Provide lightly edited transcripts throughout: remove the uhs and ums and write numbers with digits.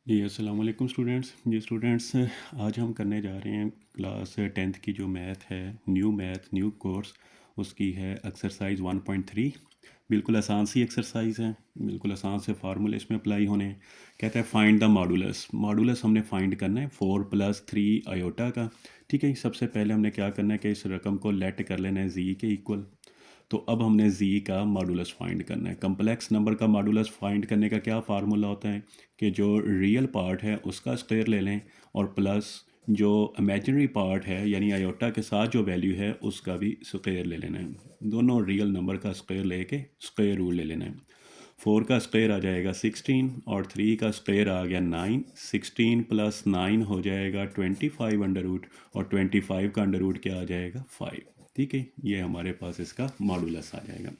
जी अस्सलाम वालेकुम स्टूडेंट्स। आज हम करने जा रहे हैं क्लास 10th की जो मैथ है, न्यू कोर्स, उसकी है एक्सरसाइज 1.3। बिल्कुल आसान सी एक्सरसाइज है, बिल्कुल आसान से फार्मूले इसमें अप्लाई होने हैं। कहता है फाइंड द मॉडुलस। मॉडुलस हमने फाइंड करना है 4 + 3 आयोटा का। ठीक है, सबसे पहले हमने क्या करना है कि इस रकम को लेट कर लेना है जी के इक्वल। तो अब हमने जी का मॉडुलस फाइंड करना है। कम्प्लेक्स नंबर का मॉडुलस फाइंड करने का क्या फार्मूला होता है कि जो रियल पार्ट है उसका स्क्वायर ले लें और प्लस जो इमेजिनरी पार्ट है यानी आयोटा के साथ जो वैल्यू है उसका भी स्क्वायर ले लेना है। दोनों रियल नंबर का स्क्वायर लेके स्क्वायर रूट ले लेना है। 4 का स्क्वायर आ जाएगा 16 और 3 का स्क्वायर आ गया 9। 16 + 9 हो जाएगा 25 अंडर रूट, और 25 का अंडर रूट क्या आ जाएगा 5। ठीक है, ये हमारे पास इसका मॉडुलस आ जाएगा।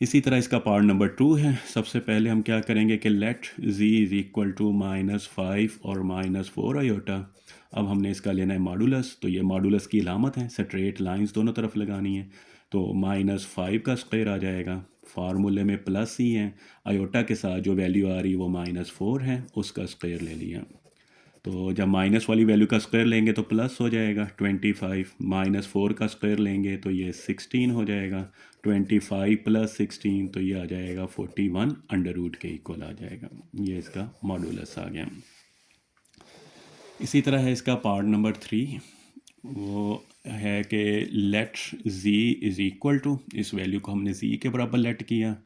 इसी तरह इसका पार्ट नंबर 2 है। सबसे पहले हम क्या करेंगे कि let z is equal to -5 और -4 आयोटा। अब हमने इसका लेना है मॉडुलस। तो ये मॉडुलस की अलामत है, स्ट्रेट लाइंस दोनों तरफ लगानी है। तो -5 का स्क्वायर आ जाएगा, फार्मूले में प्लस ही है, आयोटा के साथ जो वैल्यू आ रही है वो -4 है, उसका स्क्वायर ले लिया। तो जब माइनस वाली वैल्यू का स्क्वायर लेंगे तो प्लस हो जाएगा 25, -4 का स्क्वायर लेंगे तो ये 16 हो जाएगा। 25 + 16 तो ये आ जाएगा 41 अंडर रूट के इक्वल आ जाएगा। ये इसका मॉडुलस आ गया। इसी तरह है इसका पार्ट नंबर 3। वो है कि let z is equal to, इस वैल्यू को हमने z के बराबर लेट किया,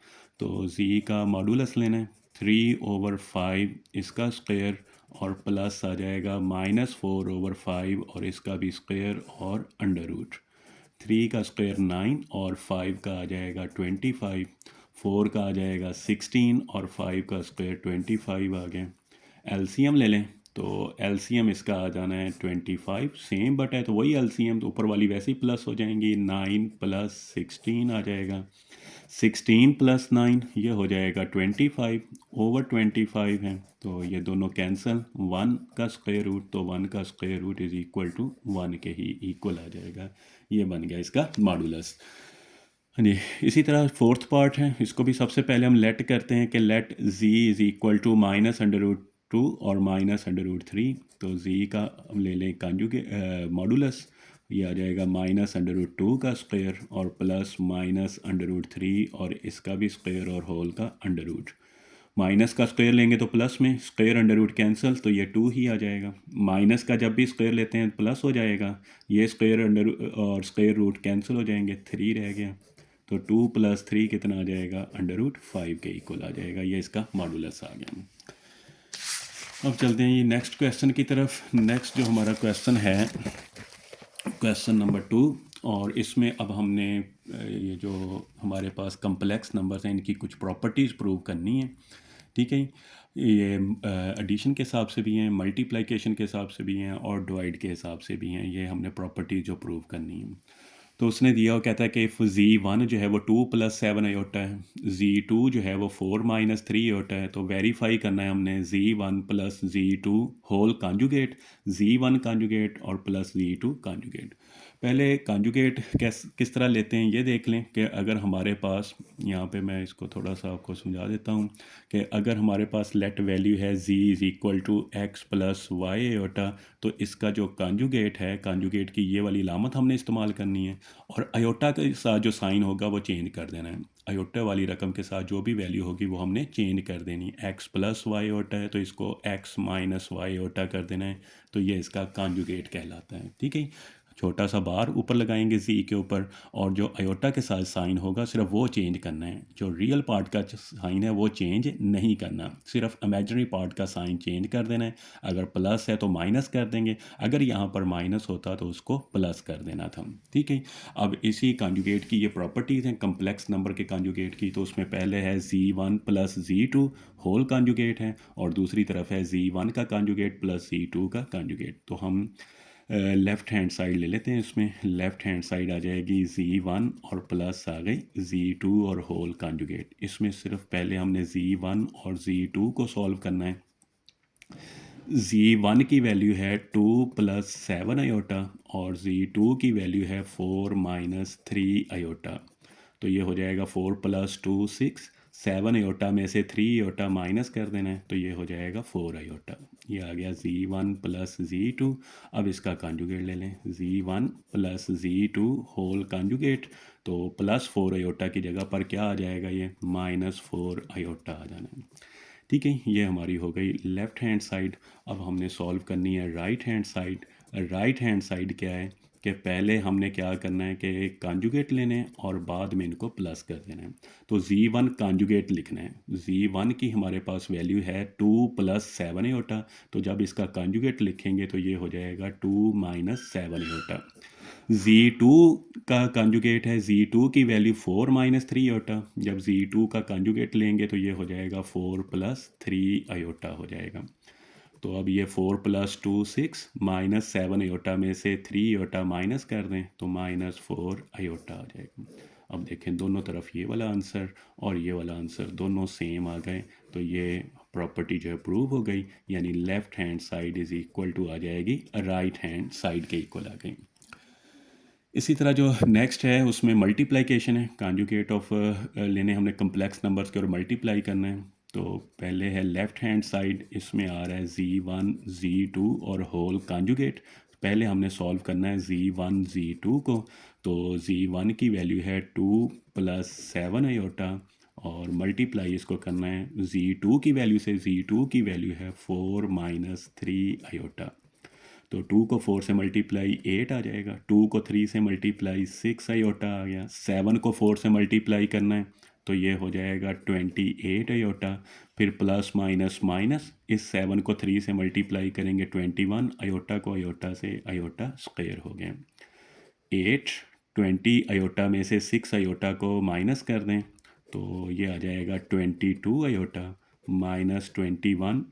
तो z का मॉडुलस लेना है 3/5 इसका स्क्वायर और प्लस आ जाएगा -4/5 और इसका भी स्क्वायर और अंडर रूट। 3 का स्क्वायर 9 और 5 का आ जाएगा 25। 4 का आ जाएगा 16 और 5 का स्क्वायर 25 आ गया। एलसीएम ले लें, तो एलसीएम इसका आ जाना है 25। सेम बट है तो वही एलसीएम, तो ऊपर वाली वैसे ही प्लस हो जाएंगी। 9 + 16 आ जाएगा। 16 + 9 ये हो जाएगा 25/25 है, तो ये दोनों कैंसिल। 1 का स्क्वायर रूट, तो 1 का square root is equal to 1 के ही इक्वल आ जाएगा। ये बन गया इसका मॉडुलस। हाँ जी। इसी तरह फोर्थ पार्ट है, इसको भी सबसे पहले हम लेट करते हैं कि let z is equal to -√2 और -√3। तो z का हम ले लें कॉन्जुगेट मॉडुलस, ये आ जाएगा -√2 का स्क्वायर और प्लस -√3 और इसका भी स्क्वायर और होल का अंडर रूट। माइनस का स्क्वायर लेंगे तो प्लस में, स्क्वायर अंडर रूट कैंसिल, तो ये 2 ही आ जाएगा। माइनस का जब भी स्क्वायर लेते हैं प्लस हो जाएगा, ये स्क्वायर अंडर और स्क्वायर रूट कैंसिल हो जाएंगे, 3 रह गया। तो 2 + 3 कितना आ जाएगा, अंडर रूट 5 के इक्वल आ जाएगा। ये इसका मॉडुलस आ गया। अब चलते हैं ये नेक्स्ट क्वेश्चन की तरफ। नेक्स्ट जो हमारा क्वेश्चन है क्वेश्चन नंबर 2, और इसमें अब हमने ये जो हमारे पास कम्प्लेक्स नंबर्स हैं इनकी कुछ प्रॉपर्टीज़ प्रूव करनी है। ठीक है, ये एडिशन के हिसाब से भी हैं, मल्टीप्लिकेशन के हिसाब से भी हैं और डिवाइड के हिसाब से भी हैं। ये हमने प्रॉपर्टीज़ जो प्रूव करनी है। तो उसने दिया, वो कहता है कि इफ़ z1 जो है वो 2 + 7 आयोटा है, z2 जो है वो 4 - 3 आयोटा है। तो वेरीफाई करना है हमने z1 + z2 whole conjugate, z1 conjugate और प्लस z2 कॉन्जुगेट। पहले कॉन्जुगेट किस तरह लेते हैं ये देख लें कि अगर हमारे पास, यहाँ पे मैं इसको थोड़ा सा आपको समझा देता हूँ कि अगर हमारे पास लेट वैल्यू है z is equal to x + y iota, तो इसका जो कॉन्जुगेट है, कॉन्जुगेट की ये वाली लामत हमने इस्तेमाल करनी है और अयोटा के साथ जो साइन होगा वो चेंज कर देना है। अयोटा वाली रकम के साथ जो भी वैल्यू होगी वो हमने चेंज कर देनी है। x + y आयोटा है तो इसको x - y आयोटा कर देना है। तो ये इसका कॉन्जुगेट कहलाता है। ठीक है, छोटा सा बार ऊपर लगाएंगे z के ऊपर, और जो अयोटा के साथ साइन होगा सिर्फ वो चेंज करना है। जो रियल पार्ट का साइन है वो चेंज नहीं करना, सिर्फ इमेजिनरी पार्ट का साइन चेंज कर देना है। अगर प्लस है तो माइनस कर देंगे, अगर यहाँ पर माइनस होता तो उसको प्लस कर देना था। ठीक है, अब इसी कॉन्जुगेट की ये प्रॉपर्टीज़ हैं कम्प्लेक्स नंबर के कॉन्जुगेट की। तो उसमें पहले है z1 + z2 होल कॉन्जुगेट है, और दूसरी तरफ है z1 का कॉन्जुगेट प्लस z2 का कॉन्जुगेट। तो हम लेफ़्ट हैंड साइड ले लेते हैं। इसमें लेफ़्ट हैंड साइड आ जाएगी z1 और प्लस आ गई z2 और होल कॉन्जुगेट। इसमें सिर्फ पहले हमने z1 और z2 को सॉल्व करना है। z1 की वैल्यू है 2 + 7 आयोटा और z2 की वैल्यू है 4 - 3 आयोटा। तो ये हो जाएगा 4 + 2 6, 7 आयोटा में से 3 आयोटा माइनस कर देना है, तो ये हो जाएगा 4 आयोटा। ये आ गया Z1 प्लस Z2। अब इसका कॉन्जुगेट ले लें, Z1 plus Z2 whole conjugate, तो प्लस 4 आयोटा की जगह पर क्या आ जाएगा, ये -4 आयोटा आ जाना है। ठीक है, ये हमारी हो गई लेफ़्ट हैंड साइड। अब हमने सॉल्व करनी है right hand side. Right hand side क्या है कि पहले हमने क्या करना है कि कॉन्जुगेट लेने हैं और बाद में इनको प्लस कर देना है। तो Z1 कॉन्जुगेट लिखना है। Z1 की हमारे पास वैल्यू है 2 + 7 आयोटा, तो जब इसका कॉन्जुगेट लिखेंगे तो ये हो जाएगा 2 - 7 आयोटा। Z2 का कॉन्जुगेट है, Z2 की वैल्यू 4 - 3 आयोटा। जब Z2 का कॉन्जुगेट लेंगे तो ये हो जाएगा 4 + 3 आयोटा हो जाएगा। तो अब ये 4 + 2 6 -7 आयोटा में से 3 आयोटा माइनस कर दें तो -4 आयोटा आ जाएगा। अब देखें दोनों तरफ ये वाला आंसर और ये वाला आंसर दोनों सेम आ गए, तो ये प्रॉपर्टी जो है प्रूव हो गई, यानी left hand side is equal to आ जाएगी राइट हैंड साइड के इक्वल आ गई। इसी तरह जो नेक्स्ट है उसमें मल्टीप्लिकेशन है। कॉन्जुगेट ऑफ लेने हमने कम्प्लेक्स नंबर्स के और मल्टीप्लाई करना है। तो पहले है लेफ़्ट हैंड साइड, इसमें आ रहा है Z1 Z2 और होल कॉन्जुगेट। पहले हमने सॉल्व करना है Z1 Z2 को। तो Z1 की वैल्यू है 2 + 7 आयोटा और मल्टीप्लाई इसको करना है Z2 की वैल्यू से। Z2 की वैल्यू है 4 - 3 आयोटा। तो 2 को 4 से मल्टीप्लाई 8 आ जाएगा, 2 को 3 से मल्टीप्लाई 6 आयोटा आ गया, 7 को 4 से मल्टीप्लाई करना है तो ये हो जाएगा 28 आयोटा। फिर प्लस माइनस माइनस, इस 7 को 3 से मल्टीप्लाई करेंगे 21, आयोटा को आयोटा से आयोटा स्क्वायर हो गया। 8 20 आयोटा में से 6 आयोटा को माइनस कर दें तो ये आ जाएगा 22 आयोटा -21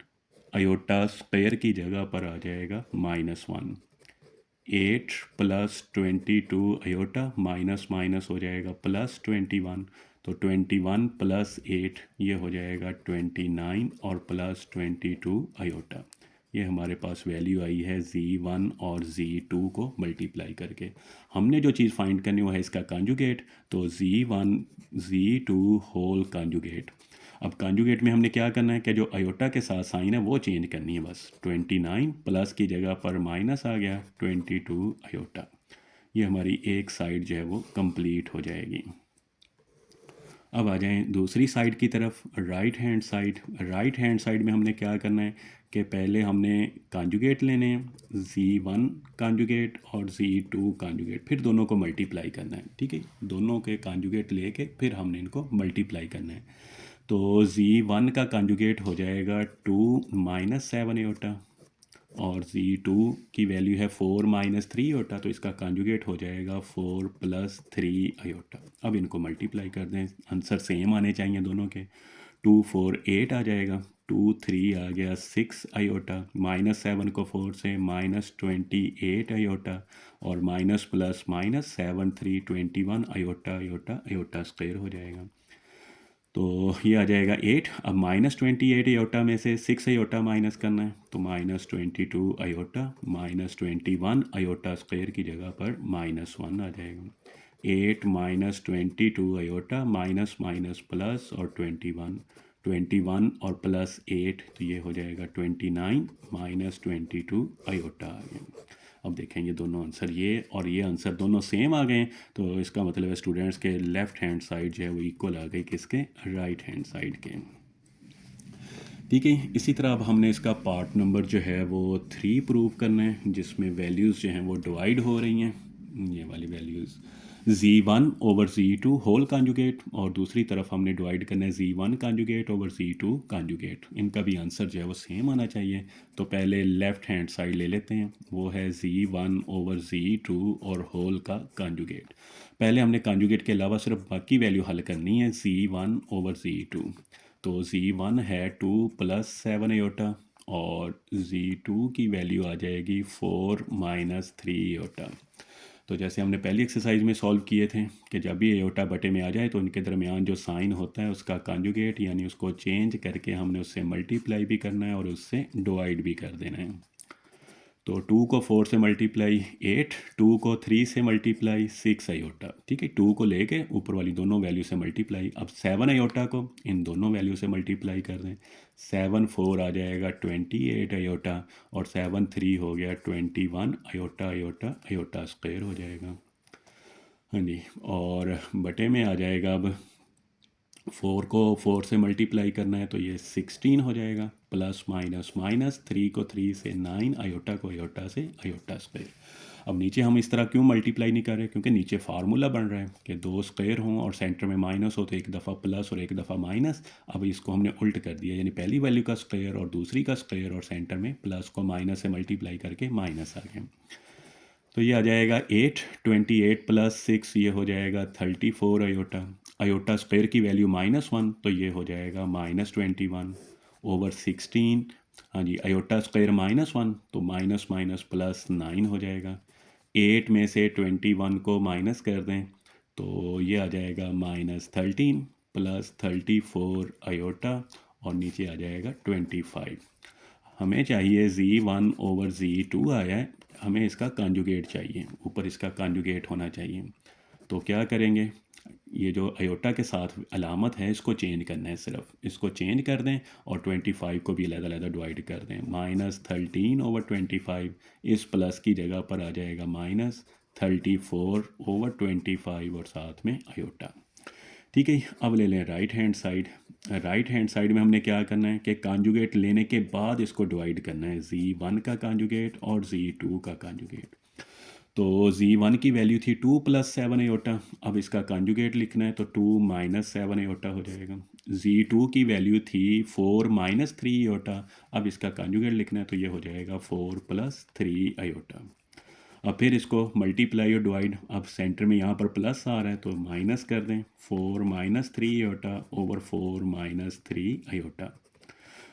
आयोटा स्क्वायर की जगह पर आ जाएगा -1। 8 + 22 आयोटा माइनस माइनस हो जाएगा +21, तो 21 + 8 ये हो जाएगा 29 और +22 आयोटा। ये हमारे पास वैल्यू आई है Z1 और Z2 को मल्टीप्लाई करके। हमने जो चीज़ फाइंड करनी वो है इसका कॉन्जुगेट, तो Z1 Z2 होल कॉन्जुगेट। अब कॉन्जुगेट में हमने क्या करना है कि जो आयोटा के साथ साइन है वो चेंज करनी है बस। 29 प्लस की जगह पर माइनस आ गया 22 आयोटा। ये हमारी एक साइड जो है वो कंप्लीट हो जाएगी। अब आ जाएं दूसरी साइड की तरफ, right hand side. Right hand side में हमने क्या करना है कि पहले हमने कॉन्जुगेट लेने हैं, Z1 कॉन्जुगेट और Z2 कॉन्जुगेट, फिर दोनों को मल्टीप्लाई करना है। ठीक है, दोनों के कॉन्जुगेट लेके फिर हमने इनको मल्टीप्लाई करना है। तो Z1 का कॉन्जुगेट हो जाएगा 2 - 7 आयोटा और Z2 की वैल्यू है 4 - 3 आयोटा, तो इसका कॉन्जुगेट हो जाएगा 4 + 3 आयोटा। अब इनको मल्टीप्लाई कर दें, आंसर सेम आने चाहिए दोनों के। 2 4 8 आ जाएगा, 2 3 आ गया 6 आयोटा, -7 को 4 से -28 आयोटा और minus plus minus 7 3 21 iota iota iota square हो जाएगा। तो ये आ जाएगा 8। अब -28 आयोटा में से 6 आयोटा माइनस करना है तो -22 आयोटा -21 आयोटा स्क्वायर की जगह पर -1 आ जाएगा। 8 -22 आयोटा माइनस माइनस प्लस और 21 और +8 तो ये हो जाएगा 29 -22 आयोटा आ गया। अब देखें ये दोनों आंसर, ये और ये आंसर दोनों सेम आ गए, तो इसका मतलब है स्टूडेंट्स के लेफ़्ट हैंड साइड जो है वो इक्वल आ गई किसके, राइट हैंड साइड के। ठीक है, इसी तरह अब हमने इसका पार्ट नंबर जो है वो 3 प्रूव करना है, जिसमें वैल्यूज़ जो हैं वो डिवाइड हो रही हैं। ये वाली values Z1 / Z2 whole conjugate और दूसरी तरफ हमने डिवाइड करना है Z1 कॉन्जुगेट / Z2 कॉन्जुगेट। इनका भी आंसर जो है वो सेम आना चाहिए। तो पहले लेफ़्ट हैंड साइड ले लेते हैं, वो है Z1 / Z2 और होल का कॉन्जुगेट। पहले हमने कॉन्जुगेट के अलावा सिर्फ बाकी वैल्यू हल करनी है Z1 / Z2। तो Z1 है 2 + 7 आयोटा और Z2 की वैल्यू आ जाएगी 4 - 3 आयोटा। तो जैसे हमने पहली एक्सरसाइज में सॉल्व किए थे कि जब भी आयोटा बटे में आ जाए तो उनके दरमियान जो साइन होता है उसका कॉन्जुगेट यानी उसको चेंज करके हमने उससे मल्टीप्लाई भी करना है और उससे डिवाइड भी कर देना है। तो 2 को 4 से मल्टीप्लाई 8, 2 को 3 से मल्टीप्लाई 6 आयोटा, ठीक है। 2 को लेके ऊपर वाली दोनों वैल्यू से मल्टीप्लाई, अब 7 आयोटा को इन दोनों वैल्यू से मल्टीप्लाई कर दें। 7 4 आ जाएगा 28 आयोटा, और 7 3 हो गया 21 आयोटा आयोटा आयोटा स्क्वायर हो जाएगा। हाँ जी, और बटे में आ जाएगा अब 4 को 4 से मल्टीप्लाई करना है तो ये 16 हो जाएगा, प्लस माइनस माइनस, 3 को 3 से 9, आयोटा को आयोटा से आयोटा स्क्वायर। अब नीचे हम इस तरह क्यों मल्टीप्लाई नहीं कर रहे, क्योंकि नीचे फार्मूला बन रहा है कि दो स्क्वायर हों और सेंटर में माइनस हो तो एक दफ़ा प्लस और एक दफ़ा माइनस। अब इसको हमने उल्ट कर दिया, यानी पहली वैल्यू का स्क्वायर और दूसरी का स्क्वायर, और सेंटर में प्लस को माइनस से मल्टीप्लाई करके माइनस आ गया। तो ये आ जाएगा 8, 28 प्लस 6 ये हो जाएगा 34 आयोटा। आयोटा स्क्वायर की वैल्यू -1, तो ये हो जाएगा -21 ओवर 16। हाँ जी, आयोटा स्क्वायर -1 तो माइनस माइनस प्लस 9 हो जाएगा। 8 में से 21 को माइनस कर दें तो ये आ जाएगा -13 प्लस 34 आयोटा, और नीचे आ जाएगा 25। हमें चाहिए Z1 ओवर Z2 आया है, हमें इसका कॉन्जुगेट चाहिए, ऊपर इसका कॉन्जुगेट होना चाहिए। तो क्या करेंगे, ये जो आयोटा के साथ अलामत है इसको चेंज करना है, सिर्फ इसको चेंज कर दें और 25 को भी अलग-अलग डिवाइड कर दें। -13 ओवर 25, इस प्लस की जगह पर आ जाएगा -34 ओवर 25 और साथ में आयोटा। ठीक है, अब ले लें right hand side. Right hand side में हमने क्या करना है कि कॉन्जुगेट लेने के बाद इसको डिवाइड करना है, Z1 का कॉन्जुगेट और Z2 का कॉन्जुगेट। तो Z1 की वैल्यू थी 2 + 7 आयोटा, अब इसका कॉन्जुगेट लिखना है तो 2 - 7 आयोटा हो जाएगा। Z2 की वैल्यू थी 4 - 3 आयोटा, अब इसका कॉन्जुगेट लिखना है तो ये हो जाएगा 4 + 3 आयोटा। अब फिर इसको मल्टीप्लाई और डिवाइड, अब सेंटर में यहाँ पर प्लस आ रहा है तो माइनस कर दें, 4 - 3 आयोटा ओवर 4 - 3 आयोटा।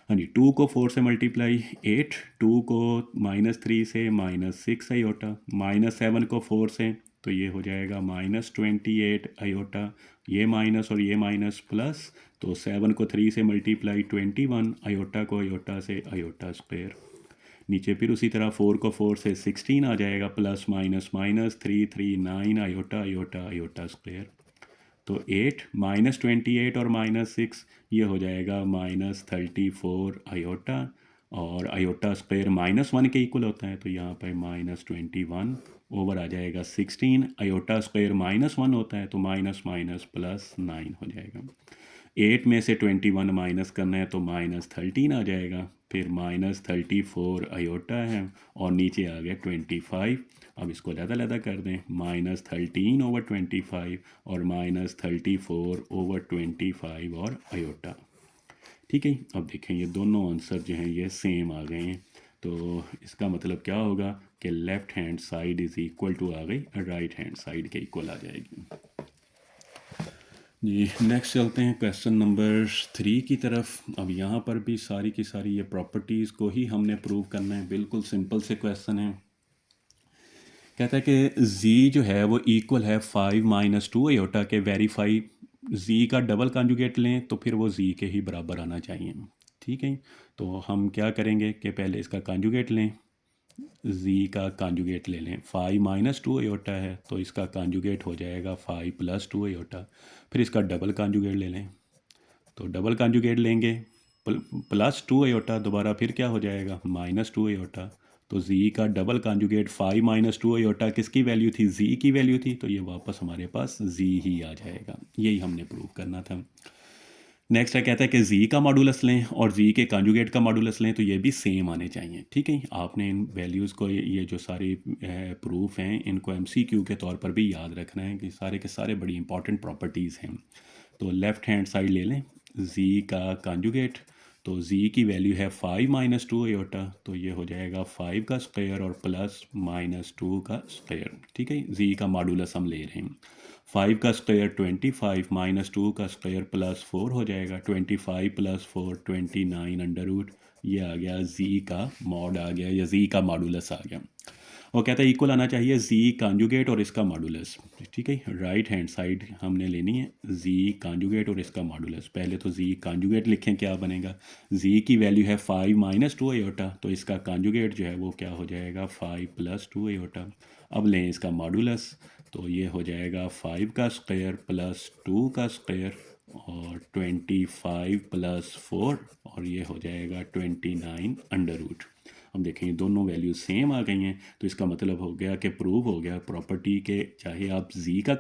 हाँ जी, 2 को 4 से मल्टीप्लाई 8, 2 को -3 से -6 आयोटा, -7 को 4 से तो ये हो जाएगा -28 आयोटा, ये माइनस और ये माइनस प्लस, तो 7 को 3 से मल्टीप्लाई 21 आयोटा को आयोटा से आयोटा स्क्वायर। नीचे फिर उसी तरह 4 को 4 से 16 आ जाएगा, plus minus minus 3 3 9 iota iota iota square. तो 8 -28 और -6 ये हो जाएगा -34 आयोटा, और आयोटा स्क्वायर -1 के इक्वल होता है तो यहाँ पर -21 ओवर आ जाएगा 16। आयोटा स्क्वायर -1 होता है तो माइनस माइनस प्लस 9 हो जाएगा। 8 में से 21 माइनस करना है तो -13 आ जाएगा, फिर -34 आयोटा है, और नीचे आ गया 25। अब इसको लदा कर दें, -13 ओवर 25 और -34 ओवर 25 और आयोटा। ठीक है, अब देखें ये दोनों आंसर जो हैं ये सेम आ गए हैं, तो इसका मतलब क्या होगा कि left hand side is equal to आ गई राइट हैंड साइड के इक्वल आ जाएगी। जी, नेक्स्ट चलते हैं क्वेश्चन नंबर 3 की तरफ। अब यहाँ पर भी सारी की सारी ये प्रॉपर्टीज़ को ही हमने प्रूव करना है, बिल्कुल सिंपल से क्वेश्चन है। कहता है कि z जो है वो इक्वल है 5 - 2 आयोटा के, वेरीफाई z का डबल कॉन्जुगेट लें तो फिर वो z के ही बराबर आना चाहिए। ठीक है, तो हम क्या करेंगे कि पहले इसका कॉन्जुगेट लें, z का कॉन्जुगेट ले लें। 5 - 2 आयोटा है तो इसका कॉन्जुगेट हो जाएगा 5 + 2 आयोटा। फिर इसका डबल कॉन्जुगेट ले लें, तो डबल कॉन्जुगेट लेंगे +2 आयोटा, दोबारा फिर क्या हो जाएगा -2 आयोटा। तो z का डबल कॉन्जुगेट 5 - 2 आयोटा किसकी वैल्यू थी, z की वैल्यू थी, तो ये वापस हमारे पास z ही आ जाएगा। यही हमने प्रूव करना था। नेक्स्ट है, कहता है कि z का मॉडुलस लें और z के कॉन्जुगेट का मॉडुलस लें तो ये भी सेम आने चाहिए। ठीक है, आपने इन वैल्यूज़ को, ये जो सारी प्रूफ हैं इनको MCQ के तौर पर भी याद रखना है कि सारे के सारे बड़ी इंपॉर्टेंट प्रॉपर्टीज़ हैं। तो लेफ़्ट हैंड साइड ले लें z का कॉन्जुगेट, तो z की वैल्यू है 5 - 2 आयोटा, तो ये हो जाएगा 5 का स्क्वायर और प्लस -2 का स्क्वायर। ठीक है, z का मॉडुलस हम ले रहे हैं, 5 का स्क्वायर 25 - 2 का स्क्वायर प्लस 4 हो जाएगा, 25 + 4 29 अंडर रूट, ये आ गया z का मॉड आ गया या z का मॉडुलस आ गया। और कहता है इक्वल आना चाहिए जी कॉन्जुगेट और इसका मॉडुलस। ठीक है, राइट हैंड साइड हमने लेनी है जी कॉन्जुगेट और इसका मॉडुलस। पहले तो जी कॉन्जुगेट लिखें, क्या बनेगा, जी की वैल्यू है 5 माइनस 2 आयोटा, तो इसका कॉन्जुगेट जो है वो क्या हो जाएगा 5 प्लस 2 आयोटा। अब लें इसका मॉडुलस, तो ये हो जाएगा 5 का स्क्वायर प्लस 2 का स्क्वायर और 25 प्लस 4 और ये हो जाएगा 29 अंडर रूट। हम देखें दोनों वैल्यू सेम आ गई हैं, तो इसका मतलब हो गया कि प्रूव हो गया प्रॉपर्टी के चाहे आप जी का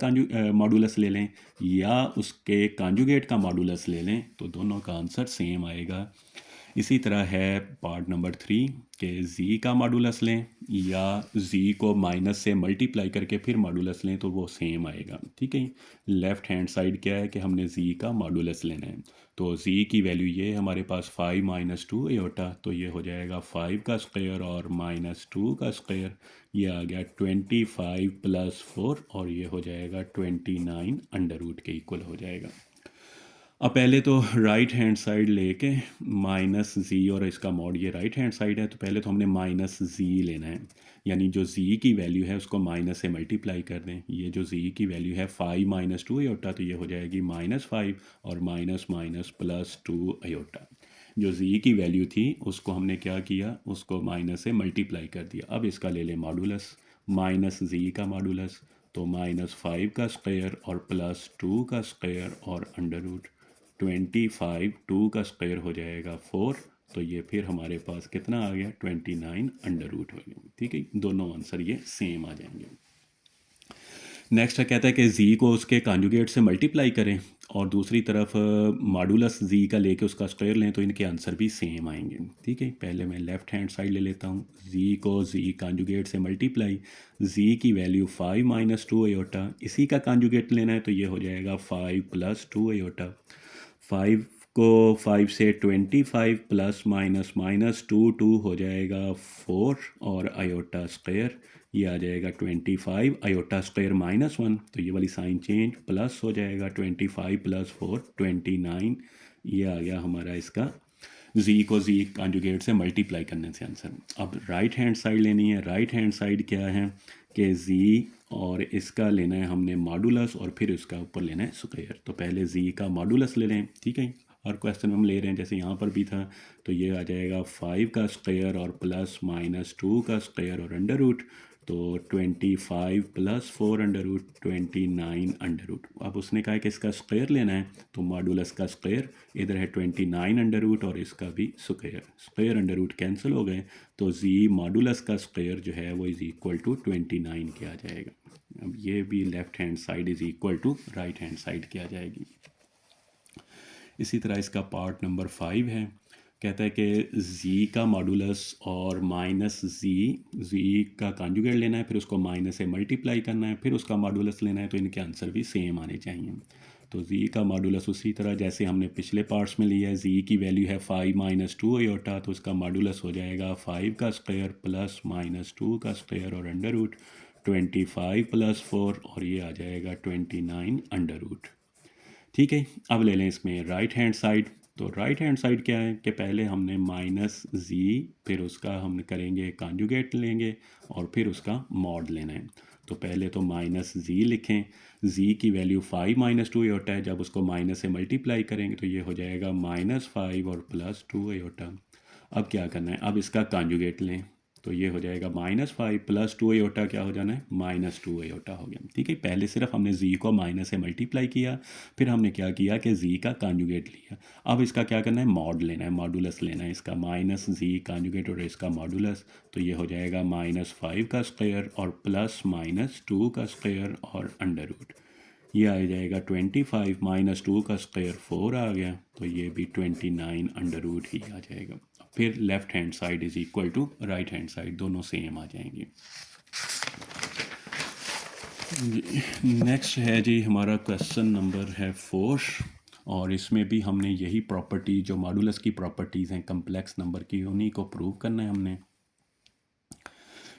मॉडुलस ले लें या उसके कॉन्जुगेट का मॉडुलस ले लें तो दोनों का आंसर सेम आएगा। इसी तरह है पार्ट नंबर 3 कि जी का मॉडुलस लें या जी को माइनस से मल्टीप्लाई करके फिर मॉडुलस लें तो वो सेम आएगा। ठीक है, लेफ़्ट हैंड साइड क्या है कि हमने जी का मॉडुलस लेना है, तो जी की वैल्यू ये है हमारे पास 5 माइनस 2 आयोटा, तो ये हो जाएगा 5 का स्क्वायर और माइनस 2 का स्क्वायर, ये आ गया 25 प्लस 4 और ये हो जाएगा 29 अंडर रूट के इक्वल हो जाएगा। अब पहले तो राइट हैंड साइड लेके माइनस जी और इसका मॉड ये राइट हैंड साइड है, तो पहले तो हमने माइनस जी लेना है, यानी जो जी की वैल्यू है उसको माइनस से मल्टीप्लाई कर दें। ये जो जी की वैल्यू है 5 माइनस 2 आयोटा, तो ये हो जाएगी -5 और माइनस माइनस प्लस 2 आयोटा। जो जी की वैल्यू थी उसको हमने क्या किया, उसको माइनस से मल्टीप्लाई कर दिया। अब इसका ले लें मॉडुलस, माइनस जी का मॉडुलस, तो -5 का स्क्वायर और प्लस 2 का स्क्वायर और अंडर रूट 25, 2 का स्क्वायर हो जाएगा 4, तो ये फिर हमारे पास कितना आ गया 29 अंडर रूट हो गया। ठीक है, दोनों आंसर ये सेम आ जाएंगे। नेक्स्ट कहता है कि जी को उसके कॉन्जुगेट से मल्टीप्लाई करें और दूसरी तरफ मॉडुलस जी का लेके उसका स्क्वायर लें, तो इनके आंसर भी सेम आएंगे। ठीक है, पहले मैं लेफ़्ट हैंड साइड ले लेता हूँ, जी को जी कॉन्जुगेट से मल्टीप्लाई, जी की वैल्यू 5 माइनस 2 आयोटा, इसी का कॉन्जुगेट लेना है तो ये हो जाएगा 5 प्लस 2 आयोटा। 5 को 5 से 25 प्लस माइनस माइनस 2 हो जाएगा 4 और आयोटा स्क्वायर, ये आ जाएगा 25 आयोटा स्क्वायर -1, तो ये वाली साइन चेंज प्लस हो जाएगा 25 प्लस 4 29, ये आ गया हमारा इसका जी को जी कॉन्जुगेट से मल्टीप्लाई करने से आंसर। अब राइट हैंड साइड लेनी है, राइट हैंड साइड क्या है कि जी और इसका लेना है हमने मॉडुलस और फिर इसका ऊपर लेना है स्क्वायर, तो पहले जी का मॉडुलस ले लें। ठीक है, और क्वेश्चन में हम ले रहे हैं जैसे यहाँ पर भी था, तो ये आ जाएगा 5 का स्क्वायर और प्लस माइनस 2 का स्क्वायर और अंडर रूट, तो 25 plus 4 under root 29 under root. अब उसने कहा है कि इसका स्क्वायर लेना है, तो मॉडुलस का स्क्वायर इधर है 29 अंडर रूट और इसका भी square, square under root cancel हो गए, तो जी मॉडुलस का स्क्वायर जो है वो इज़ इक्वल टू 29 के आ जाएगा। अब ये भी left hand side is equal to right hand side के आ जाएगी। इसी तरह इसका पार्ट नंबर 5 है, कहता है कि जी का मॉडुलस और माइनस जी का कॉन्जुगेट लेना है, फिर उसको माइनस से मल्टीप्लाई करना है, फिर उसका मॉडुलस लेना है, तो इनके आंसर भी सेम आने चाहिए। तो जी का मॉडुलस उसी तरह जैसे हमने पिछले पार्ट्स में लिया है, जी की वैल्यू है 5 माइनस 2 आयोटा, तो उसका मॉडुलस हो जाएगा 5 का स्क्वायर प्लस माइनस 2 का स्क्वायर और अंडर रूट 25 प्लस 4 और ये आ जाएगा 29 अंडर रूट। ठीक है, अब ले लें इसमें राइट हैंड साइड, तो राइट हैंड साइड क्या है कि पहले हमने माइनस जी, फिर उसका हम करेंगे कॉन्जुगेट लेंगे और फिर उसका मॉड लेना है। तो पहले तो माइनस जी लिखें, जी की वैल्यू 5 माइनस 2 आयोटा है, जब उसको माइनस से मल्टीप्लाई करेंगे तो ये हो जाएगा -5 और प्लस 2 आयोटा। अब क्या करना है, अब इसका कॉन्जुगेट लें, तो ये हो जाएगा -5 प्लस 2 आयोटा, क्या हो जाना है -2 आयोटा हो गया। ठीक है, पहले सिर्फ हमने जी को माइनस से मल्टीप्लाई किया, फिर हमने क्या किया कि जी का कॉन्जुगेट लिया। अब इसका क्या करना है, मॉड लेना है, मॉडुलस लेना है इसका, माइनस जी कॉन्जुगेट और इसका मॉडुलस, तो ये हो जाएगा -5 का स्क्वायर और प्लस -2 का स्क्वायर और अंडर रूट, ये आ जाएगा 25 माइनस 2 का स्क्वायर 4 आ गया, तो ये भी 29 अंडर रूट ही आ जाएगा। फिर left hand side is equal to right hand side, दोनों सेम आ जाएंगे। नेक्स्ट है जी हमारा क्वेश्चन नंबर है 4 और इसमें भी हमने यही प्रॉपर्टी जो मॉडुलस की प्रॉपर्टीज़ हैं कम्प्लेक्स नंबर की, उन्हीं को प्रूव करना है हमने।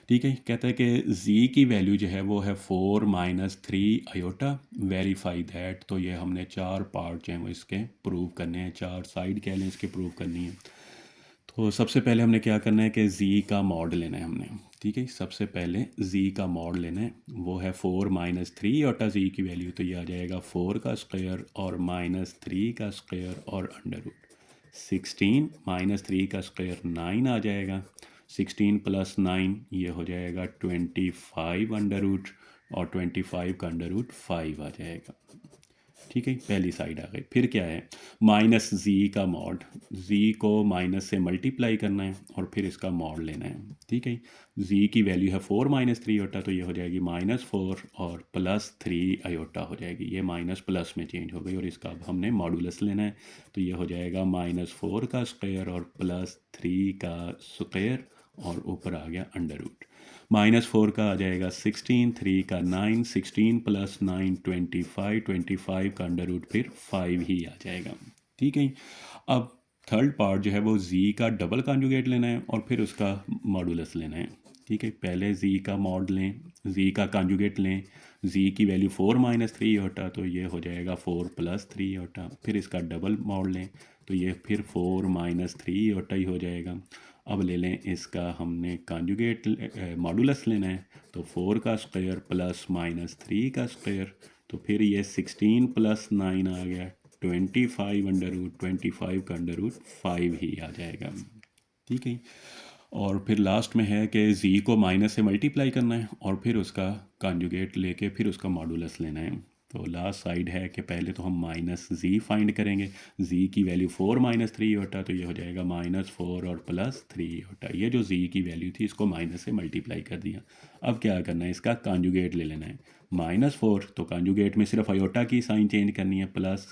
ठीक है, कहता है कि z की वैल्यू जो है वो है 4 माइनस 3 आयोटा, वेरीफाई दैट, तो ये हमने 4 पार्ट जो हैं वो इसके प्रूव करने हैं, 4 साइड कह लें इसके प्रूव करनी है। तो सबसे पहले हमने क्या करना है कि z का मॉड लेना है हमने, ठीक है। सबसे पहले z का मॉड लेना है, वो है 4 माइनस 3 और z की वैल्यू, तो ये आ जाएगा 4 का स्क्वायर और माइनस 3 का स्क्वायर और अंडर रूट 16 माइनस 3 का स्क्वायर 9 आ जाएगा, 16 प्लस 9 ये हो जाएगा 25 अंडर रूट, और 25 का अंडर रूट 5 आ जाएगा, ठीक है। पहली साइड आ गई। फिर क्या है, माइनस जी का मॉड, जी को माइनस से मल्टीप्लाई करना है और फिर इसका मॉड लेना है, ठीक है। जी की वैल्यू है 4 माइनस 3 आयोटा, तो ये हो जाएगी -4 और प्लस 3 आयोटा हो जाएगी, ये माइनस प्लस में चेंज हो गई, और इसका अब हमने मॉडुलस लेना है, तो ये हो जाएगा -4 का स्क्वायर और प्लस 3 का स्क्वायर और ऊपर आ गया अंडर रूट। -4 का आ जाएगा 16, 3 का 9, 16 प्लस 9 25, 25 का अंडर रूट फिर 5 ही आ जाएगा, ठीक है। अब थर्ड पार्ट जो है वो z का डबल कॉन्जुगेट लेना है और फिर उसका मॉडुलस लेना है, ठीक है। पहले z का मॉड लें, z का कॉन्जुगेट लें, z की वैल्यू 4 माइनस 3 होता, तो ये हो जाएगा 4 प्लस 3 होता। फिर इसका डबल मॉड लें तो ये फिर 4 माइनस 3 होता ही हो जाएगा। अब ले लें इसका हमने कॉन्जुगेट मॉडुलस लेना है, तो 4 का स्क्वायर प्लस माइनस 3 का स्क्वायर, तो फिर ये 16 प्लस 9 आ गया 25 अंडर रूट, 25 का अंडर रूट 5 ही आ जाएगा, ठीक है। और फिर लास्ट में है कि z को माइनस से मल्टीप्लाई करना है और फिर उसका कॉन्जुगेट लेके फिर उसका मॉडुलस लेना है। तो लास्ट साइड है कि पहले तो हम माइनस z फाइंड करेंगे, z की वैल्यू 4 माइनस 3 होता, तो ये हो जाएगा -4 और प्लस 3 होता। ये जो z की वैल्यू थी इसको माइनस से मल्टीप्लाई कर दिया। अब क्या करना है, इसका कॉन्जुगेट ले लेना है। -4 तो कॉन्जुगेट में सिर्फ आयोटा की साइन चेंज करनी है, प्लस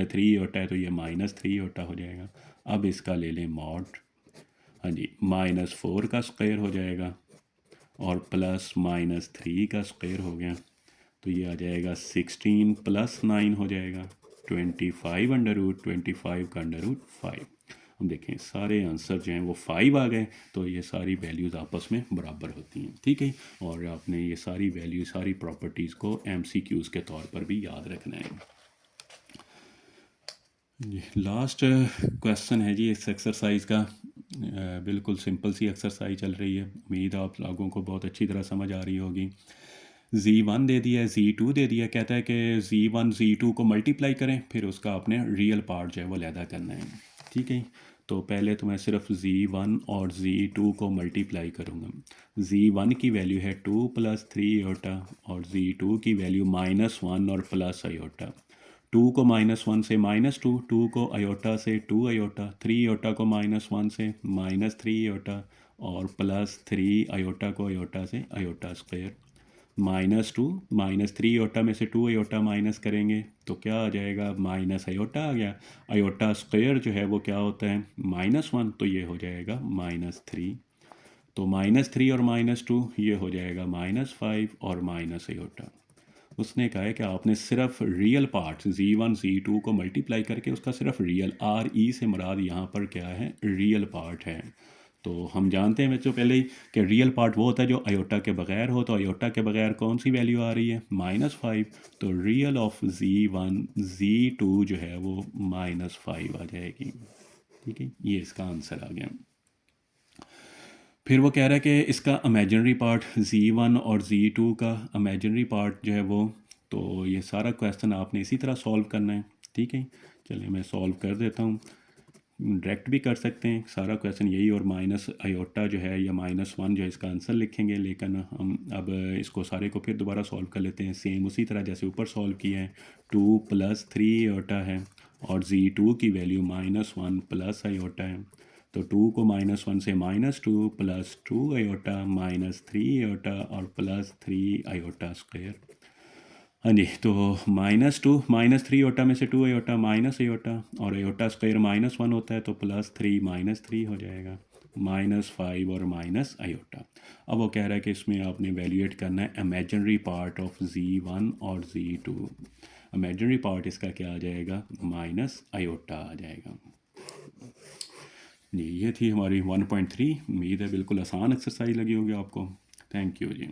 3 होता है तो ये -3 होता हो जाएगा। अब इसका ले लें मॉड, हाँ जी, -4 का स्क्वायर हो जाएगा और प्लस -3 का स्क्वायर हो गया, तो ये आ जाएगा 16 प्लस 9 हो जाएगा 25 अंडर रूट, 25 का अंडर रूट 5। हम देखें सारे आंसर जो हैं वो 5 आ गए, तो ये सारी वैल्यूज़ आपस में बराबर होती हैं, ठीक है। और आपने ये सारी वैल्यू, सारी प्रॉपर्टीज़ को MCQs के तौर पर भी याद रखना है। जी लास्ट क्वेश्चन है जी इस एक्सरसाइज का, बिल्कुल सिंपल सी एक्सरसाइज चल रही है, उम्मीद आप लोगों को बहुत अच्छी तरह समझ आ रही होगी। z1 दे दिया है, z2 दे दिया, कहता है कि z1 z2 को मल्टीप्लाई करें, फिर उसका आपने रियल पार्ट जो है वो लैदा करना है, ठीक है। तो पहले तो मैं सिर्फ z1 और z2 को मल्टीप्लाई करूँगा। z1 की वैल्यू है 2 प्लस 3 आयोटा और z2 की वैल्यू -1 और प्लस आयोटा। 2 को -1 से -2, 2 को आयोटा से 2 आयोटा, 3 आयोटा को -1 से -3 आयोटा और प्लस 3 आयोटा को आयोटा से आयोटा स्क्वायर। -2 -3 आयोटा में से 2 आयोटा माइनस करेंगे तो क्या आ जाएगा, माइनस आयोटा आ गया। आयोटा स्क्वायर जो है वो क्या होता है, -1, तो ये हो जाएगा -3। तो -3 और -2 ये हो जाएगा -5 और माइनस आयोटा। उसने कहा है कि आपने सिर्फ रियल पार्ट z1 z2 को मल्टीप्लाई करके उसका सिर्फ रियल RE से मुराद यहाँ पर क्या है, रियल पार्ट है। तो हम जानते हैं बच्चों पहले ही कि रियल पार्ट वो होता है जो आयोटा के बगैर हो, तो आयोटा के बगैर कौन सी वैल्यू आ रही है, -5, तो रियल ऑफ z1 z2 जो है वो -5 आ जाएगी, ठीक है। ये इसका आंसर आ गया। फिर वो कह रहा है कि इसका इमेजिनरी पार्ट z1 और z2 का इमेजिनरी पार्ट जो है वो, तो ये सारा क्वेश्चन आपने इसी तरह सॉल्व करना है, ठीक है। चलिए मैं सॉल्व कर देता हूँ, डायरेक्ट भी कर सकते हैं सारा क्वेश्चन यही, और माइनस आयोटा जो है या -1 जो है इसका आंसर लिखेंगे, लेकिन हम अब इसको सारे को फिर दोबारा सॉल्व कर लेते हैं सेम उसी तरह जैसे ऊपर सॉल्व किया है। 2 प्लस 3 आयोटा है और z2 की वैल्यू -1 प्लस आयोटा है, तो 2 को -1 से -2 प्लस 2 आयोटा -3 आयोटा और प्लस 3 आयोटा स्क्वायर। हाँ जी, तो -2 -3 आयोटा में से 2 आयोटा माइनस आयोटा और आयोटा स्क्वायर -1 होता है, तो +3 -3 हो जाएगा, -5 और माइनस आयोटा। अब वो कह रहा है कि इसमें आपने इवेल्युएट करना है इमेजिनरी पार्ट ऑफ z1 और z2। इमेजिनरी पार्ट इसका क्या आ जाएगा, माइनस आयोटा आ जाएगा जी। ये थी हमारी 1.3। उम्मीद है बिल्कुल आसान एक्सरसाइज लगी होगी आपको। Thank you ji.